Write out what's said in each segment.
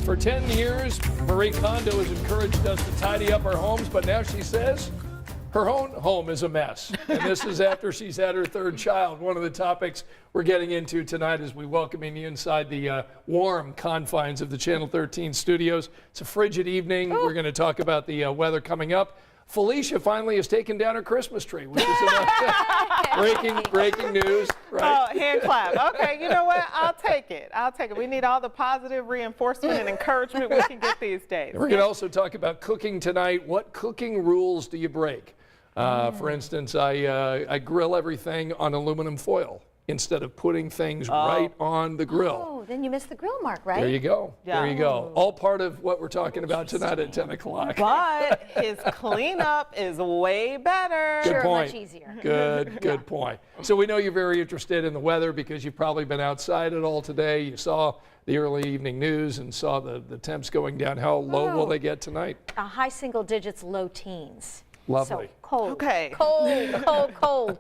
For 10 years, Marie Kondo has encouraged us to tidy up our homes, but now she says her own home is a mess. And this is after she's had her third child. One of the topics we're getting into tonight as we welcoming you inside the warm confines of the Channel 13 studios. It's a frigid evening. We're going to talk about the weather coming up. Felicia finally has taken down her Christmas tree, which is breaking news, right? Oh, hand clap. Okay, you know what? I'll take it. I'll take it. We need all the positive reinforcement and encouragement we can get these days. We're going to also talk about cooking tonight. What cooking rules do you break? For instance, I grill everything on aluminum foil instead of putting things right on the grill. Oh, then you missed the grill mark, right? There you go. Yeah. There you go. All part of what we're talking about tonight at 10 o'clock. But his cleanup is way better. Good Sure, point. much easier. Good point. So we know you're very interested in the weather because you've probably been outside it all today. You saw the early evening news and saw the temps going down. How low will they get tonight? High single digits, low teens. Lovely. So cold. Okay. Cold.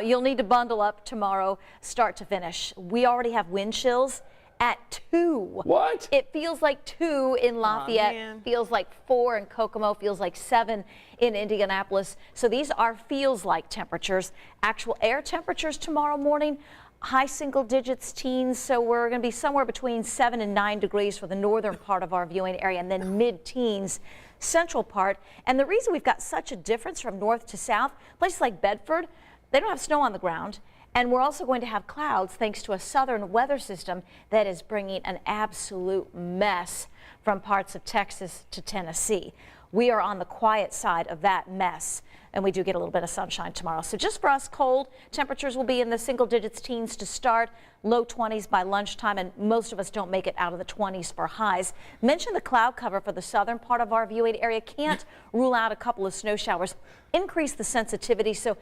You'll need to bundle up tomorrow, start to finish. We already have wind chills at 2. What? It feels like 2 in Lafayette, man. feels like 4 in Kokomo, feels like 7 in Indianapolis. So these are feels like temperatures. Actual air temperatures tomorrow morning, high single digits, teens. So we're going to be somewhere between 7 and 9 degrees for the northern part of our viewing area, and then mid-teens central part. And the reason we've got such a difference from north to south, places like Bedford, they don't have snow on the ground. And we're also going to have clouds thanks to a southern weather system that is bringing an absolute mess from parts of Texas to Tennessee. We are on the quiet side of that mess, and we do get a little bit of sunshine tomorrow. So just for us, cold. Temperatures will be in the single digits, teens to start, low 20s by lunchtime, and most of us don't make it out of the 20s for highs. Mention the cloud cover for the southern part of our viewing area. Can't rule out a couple of snow showers. Increase the sensitivity, so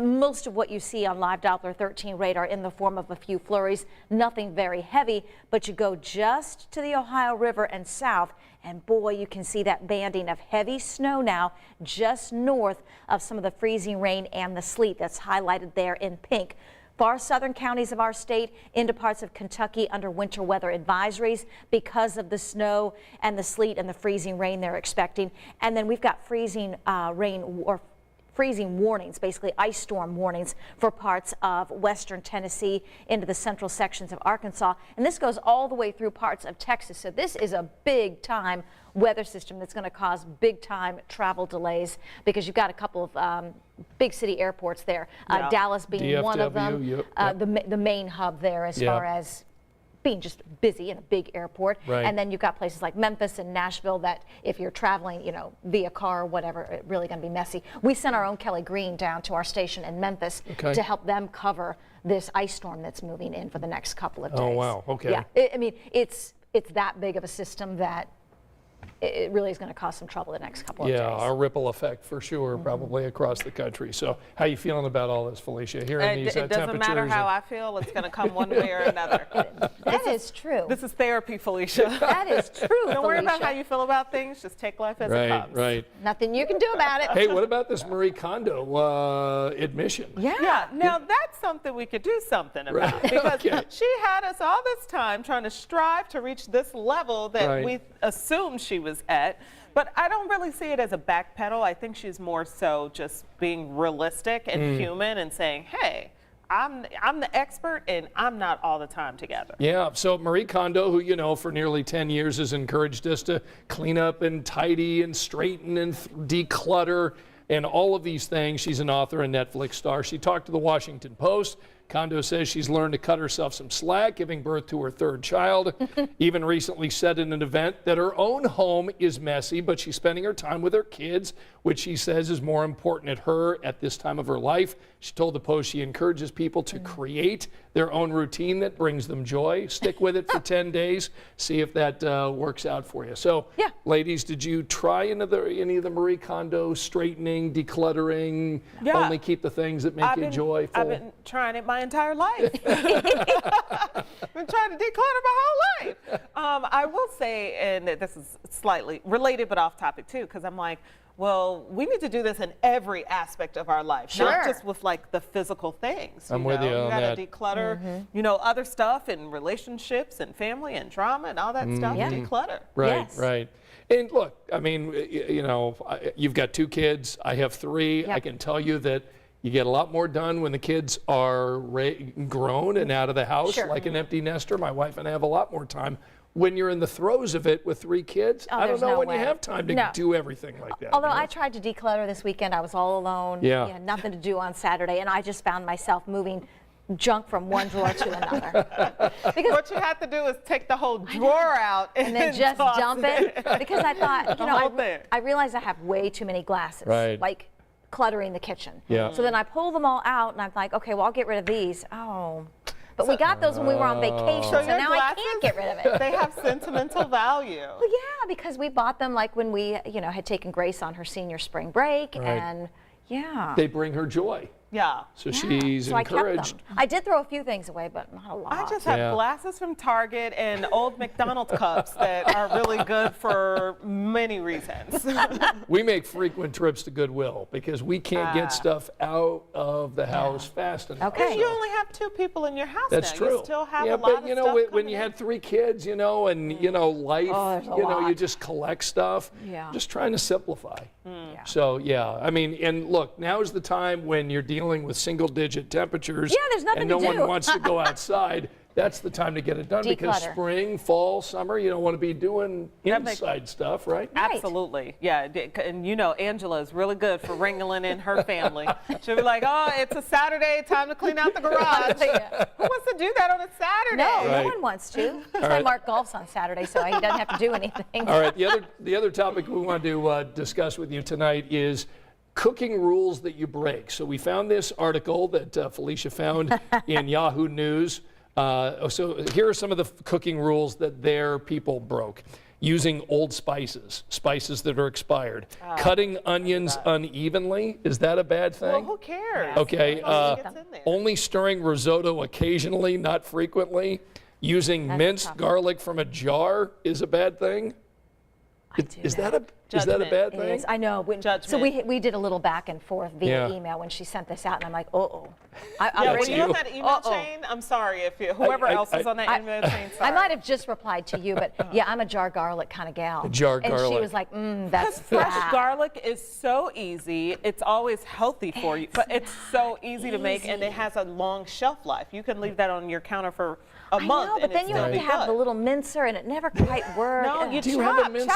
most of what you see on live Doppler 13 radar in the form of a few flurries, nothing very heavy, but you go just to the Ohio River and south, and boy, you can see that banding of heavy snow now just north of some of the freezing rain and the sleet that's highlighted there in pink. Far southern counties of our state into parts of Kentucky under winter weather advisories because of the snow and the sleet and the freezing rain they're expecting. And then we've got freezing rain or freezing warnings, basically ice storm warnings for parts of western Tennessee into the central sections of Arkansas. And this goes all the way through parts of Texas. So this is a big time weather system that's going to cause big time travel delays because you've got a couple of big city airports there, Dallas being DFW, one of them, yep. the main hub there as far as being just busy in a big airport. Right. And then you've got places like Memphis and Nashville that if you're traveling, you know, via car or whatever, it's really going to be messy. We sent our own Kelly Green down to our station in Memphis to help them cover this ice storm that's moving in for the next couple of days. Oh, wow. Okay. Yeah. I mean, it's that big of a system that it really is going to cause some trouble the next couple of days. Yeah, a ripple effect for sure, probably across the country. So how you feeling about all this, Felicia? Hearing these It doesn't matter how I feel, it's going to come one way or another. That is true. This is therapy, Felicia. That is true, Don't worry about Felicia. how you feel about things, just take life as it comes. Right. Nothing you can do about it. Hey, what about this Marie Kondo admission? Yeah, now that's something we could do something about Right. because Okay. she had us all this time trying to strive to reach this level that Right. we assumed she was at. But I don't really see it as a backpedal. I think she's more so just being realistic and human and saying, hey, I'm the expert and I'm not all the time together. Yeah, so Marie Kondo, who you know for nearly 10 years has encouraged us to clean up and tidy and straighten and declutter and all of these things. She's an author and Netflix star. She talked to the Washington Post. Kondo says she's learned to cut herself some slack, giving birth to her third child. Even recently said in an event that her own home is messy, but she's spending her time with her kids, which she says is more important at her at this time of her life. She told the Post she encourages people to create their own routine that brings them joy. Stick with it for 10 days. See if that works out for you. So, ladies, did you try any of the Marie Kondo straightening, decluttering, only keep the things that make you joyful? I've been trying it my entire life. I've been trying to declutter my whole life. I will say, and this is slightly related but off topic too, because I'm like, well, we need to do this in every aspect of our life, Sure. not just with like the physical things. I'm with you on gotta that. declutter, you know, other stuff in relationships and family and drama and all that stuff. Yeah. Declutter. Right, Yes. right. And look, I mean, you know, you've got 2 kids. I have 3. Yep. I can tell you that you get a lot more done when the kids are grown and out of the house, Sure. like an empty nester. My wife and I have a lot more time. When you're in the throes of it with 3 kids, Oh, I don't there's know no when way. you have time to No. do everything like that. Although you know? I tried to declutter this weekend, I was all alone. Yeah. You had nothing to do on Saturday, and I just found myself moving junk from one drawer to another. Because What you have to do is take the whole drawer out and then just toss dump it because I thought, you The whole know, thing. I realized I have way too many glasses, Right. like cluttering the kitchen. Yeah. So then I pull them all out and I'm like, okay, well, I'll get rid of these. Oh, but we got those when we were on vacation, So so your now I glasses? can't get rid of it. They have sentimental value. Well, yeah, because we bought them like when we, you know, had taken Grace on her senior spring break, Right. and yeah. They bring her joy. Yeah. So Yeah. she's So I kept encouraged. them. I did throw a few things away, but not a lot. I just have Yeah. glasses from Target and old McDonald's cups that are really good for many reasons. We make frequent trips to Goodwill because we can't get stuff out of the house fast enough. Okay. And you only have 2 people in your house That's now. true. You still have yeah, a lot but of you know, stuff when coming you in. had 3 kids, you know, and you know, life, Oh, there's a you know, you lot. just collect stuff. Yeah. Just trying to simplify. Yeah. So yeah, I mean, and look, now is the time when you're dealing with single-digit temperatures. Yeah, there's nothing and to no do. one wants to go outside. That's the time to get it done because Declutter. spring, fall, summer, you don't want to be doing That makes- inside stuff, right? Right. Absolutely, yeah. And you know, Angela is really good for wrangling in her family. She'll be like, "Oh, it's a Saturday, time to clean out the garage." Yeah. Who wants to do that on a Saturday? No, Right. no one wants to. That's why right. Mark golfs on Saturday, so he doesn't have to do anything. All right, the other topic we want to discuss with you tonight is cooking rules that you break. So we found this article that Felicia found in Yahoo News. So here are some of the cooking rules that their people broke. Using old spices that are expired. Cutting onions unevenly, is that a bad thing? Well, who cares? Okay, As long as it gets in there. only stirring risotto occasionally, not frequently. Using That's minced tough. garlic from a jar is a bad thing. I do Is that a Judgment. bad It thing? is. I know. So Judgment. we did a little back and forth via Yeah. email when she sent this out, and I'm like, uh-oh. Yeah, That's when you're on you. that email Uh-oh. chain, I'm sorry if you, whoever else is on that email chain. I Sorry. might have just replied to you, but yeah, I'm a jar garlic kind of gal. Jar and garlic. she was like, that's Fresh bad. garlic is so easy. It's always healthy for you, but it's so easy to make, and it has a long shelf life. You can leave that on your counter for a I month, know, but and then it's you still have to be have good. the little mincer, and it never quite worked. No, you Do you have a chop, mincer?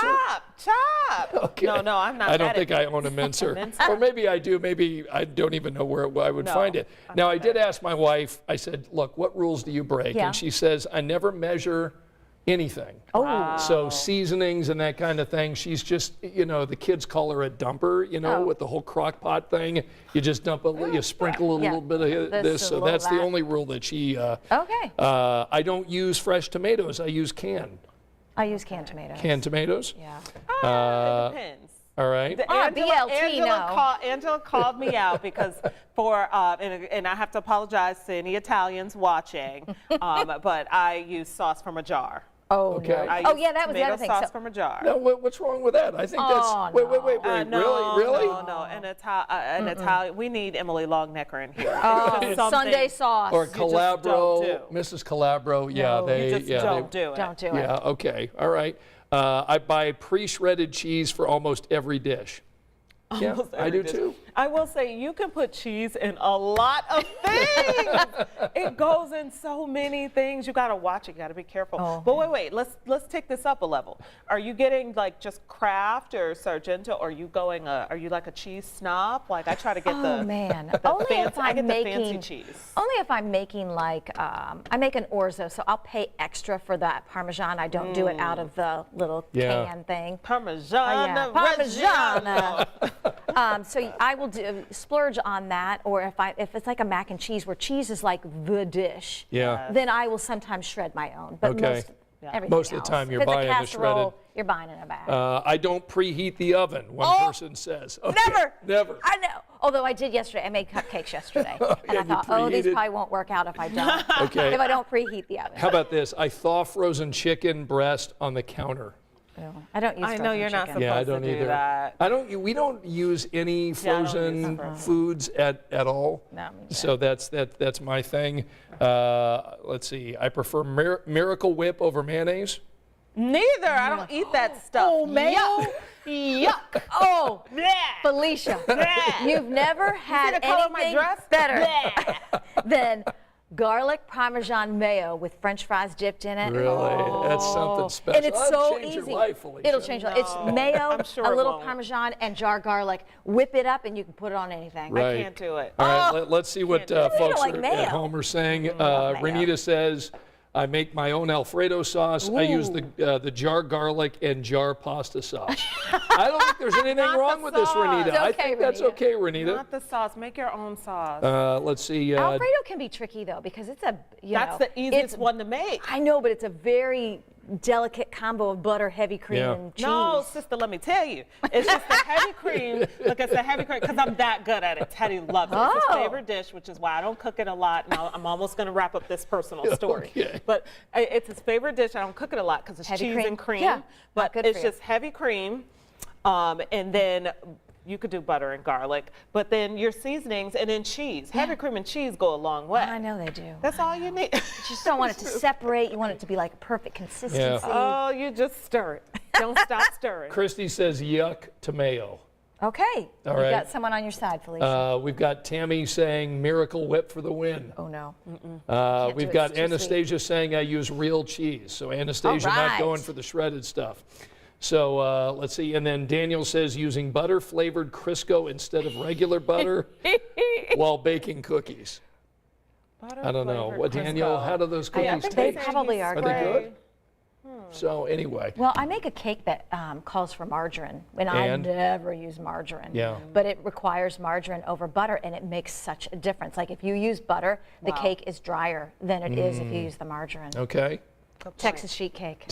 chop. Okay. No, I'm not. I don't that think I own a mincer. Mincer? Or maybe I do. Maybe I don't even know where I would No, find it. I'm Now, not I did that. ask my wife, I said, look, what rules do you break? Yeah. And she says, I never measure anything. Oh. So seasonings and that kind of thing, she's just, you know, the kids call her a dumper, you know, Oh. with the whole crock pot thing. You just dump you sprinkle a Yeah. little bit of This, this. a So little that's the that. only rule that she, Okay. I don't use fresh tomatoes. I use I use canned tomatoes. canned tomatoes. Yeah. It depends. All right. BLT, no. Angela called me out because and I have to apologize to any Italians watching, but I use sauce from a jar. Oh, Okay. no. I Oh, use yeah, that was the tomato other thing. sauce So- from a jar. No, what's wrong with that? I think that's. Oh, Wait. No, Really? No. An Italian. We need Emily Longnecker in here. Oh, It's just Sunday something- sauce. Or just don't Calabro, do. Mrs. Calabro. Yeah, No, they. You just yeah, don't they, do it. Don't do it. Yeah. Okay. All right. I buy pre-shredded cheese for almost every dish. Yeah, Almost I every do dish. too. I will say you can put cheese in a lot of things. It goes in so many things. You gotta watch it. You gotta be careful. Oh, But wait. Let's take this up a level. Are you getting like just Kraft or Sargento? Or are you going? Are you like a cheese snob? Like I try to get Oh, the man. the Only fancy, if I I'm get the fancy making cheese. Only if I'm making like I make an orzo, so I'll pay extra for that Parmesan. I don't do it out of the little Yeah. can thing. Parmesan. Parmesan. So I will splurge on that, or if it's like a mac and cheese where cheese is like the dish, Yeah. then I will sometimes shred my own. But Okay. everything Most of the else. time you're If it's a buying the casserole, shredded. You're buying it in a bag. I don't preheat the oven. One Oh, person says. Okay, Never. Never. I know. Although I did yesterday. I made cupcakes yesterday. Yeah, And I you thought, oh, these preheated. probably won't work out if I don't. Okay. If I don't preheat the oven. How about this? I thaw frozen chicken breast on the counter. I don't use I know frozen you're not chicken. supposed Yeah, I to don't do either. that. We don't use any Yeah, I don't use frozen frozen. foods at all. No, me neither. So that's my thing. Let's see. I prefer Miracle Whip over mayonnaise. Neither. I don't eat that stuff. Oh, mayo? Yuck. Oh, Bleh. Felicia, Bleh. you've never had the color of my anything dress? better Bleh. than garlic Parmesan mayo with French fries dipped in it. Really? That's something special. And it's That'll so change easy. Your life, Felicia. It'll change your life. It's No, mayo, I'm sure a it little won't. Parmesan, and jar garlic. Whip it up, and you can put it on anything. Right. I can't do it. All right, let's see what Can't do it. folks like at mayo. home are saying. love mayo. Renita says, I make my own Alfredo sauce. I use the jar garlic and jar pasta sauce. I don't think there's anything Not wrong the with this, sauce. Renita. It's I okay, think that's Renita. okay, Renita. Not the sauce. Make your own sauce. Let's see. Alfredo can be tricky though because it's a That's the easiest one to make. I know, but it's a very delicate combo of butter, heavy cream, Yeah. and cheese. No, sister, let me tell you. It's just the heavy cream. Look, it's the heavy cream because I'm that good at it. Teddy loves it. It's his Oh. favorite dish, which is why I don't cook it a lot. Now, I'm almost going to wrap up this personal story. Okay. But it's his favorite dish. I don't cook it a lot because it's Heavy cheese cream? and cream. Yeah, But not good it's for you. just heavy cream. And then you could do butter and garlic. But then your seasonings and then cheese. Heavy cream and cheese go a long way. I know they do. That's all you need. You just don't want it to separate. You want it to be like perfect consistency. Oh, you just stir it. Don't stop stirring. Christy says yuck to mayo. Okay. All You right. got someone on your side, Felicia. We've got Tammy saying Miracle Whip for the win. Oh no. We've do it, got it's too Anastasia saying I use real cheese. So Anastasia All not right. going for the shredded stuff. So let's see. And then Daniel says using butter flavored Crisco instead of regular butter while baking cookies. I don't know. What, Daniel, how do those I cookies think taste? they probably are Are they good? So anyway, Well, I make a cake that calls for margarine, and I And? never use margarine. Yeah. But it requires margarine over butter, and it makes such a difference. Like if you use butter, the Wow. cake is drier than it is if you use the margarine. okay. Texas sheet cake.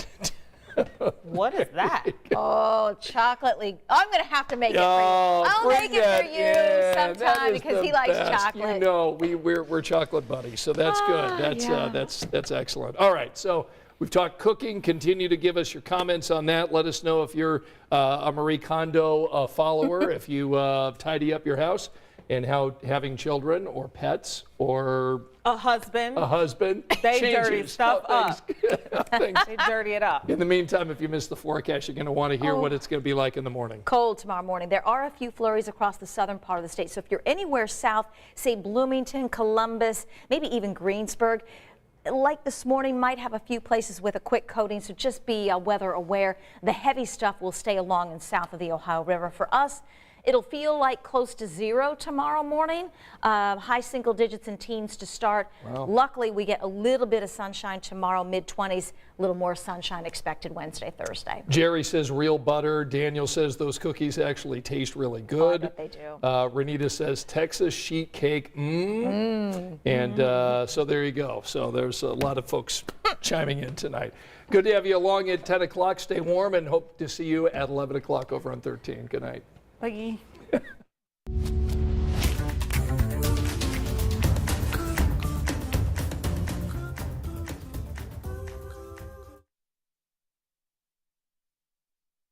What is that? Oh, chocolate league. I'm going to have to make it for you. Oh, I'll bring make it that. for you Yeah, that sometime is because the he likes best. chocolate. You know, we're chocolate buddies, so that's good. That's yeah. that's excellent. All right, so we've talked cooking. Continue to give us your comments on that. Let us know if you're a Marie Kondo follower, if you tidy up your house, and how having children or pets or A husband. a husband They changes dirty stuff how things. They dirty it up. In the meantime, if you missed the forecast, you're going to want to hear what it's going to be like in the morning. Cold tomorrow morning. There are a few flurries across the southern part of the state. So if you're anywhere south, say Bloomington, Columbus, maybe even Greensburg, like this morning, might have a few places with a quick coating, so just be weather aware. The heavy stuff will stay along and south of the Ohio River. For us, it'll feel like close to zero tomorrow morning, high single digits and teens to start. Wow. Luckily, we get a little bit of sunshine tomorrow, mid-20s, a little more sunshine expected Wednesday, Thursday. Jerry says real butter. Daniel says those cookies actually taste really good. bet they do. Renita says Texas sheet cake. And so there you go. So there's a lot of folks chiming in tonight. Good to have you along at 10 o'clock. Stay warm and hope to see you at 11 o'clock over on 13. Good night. Bye.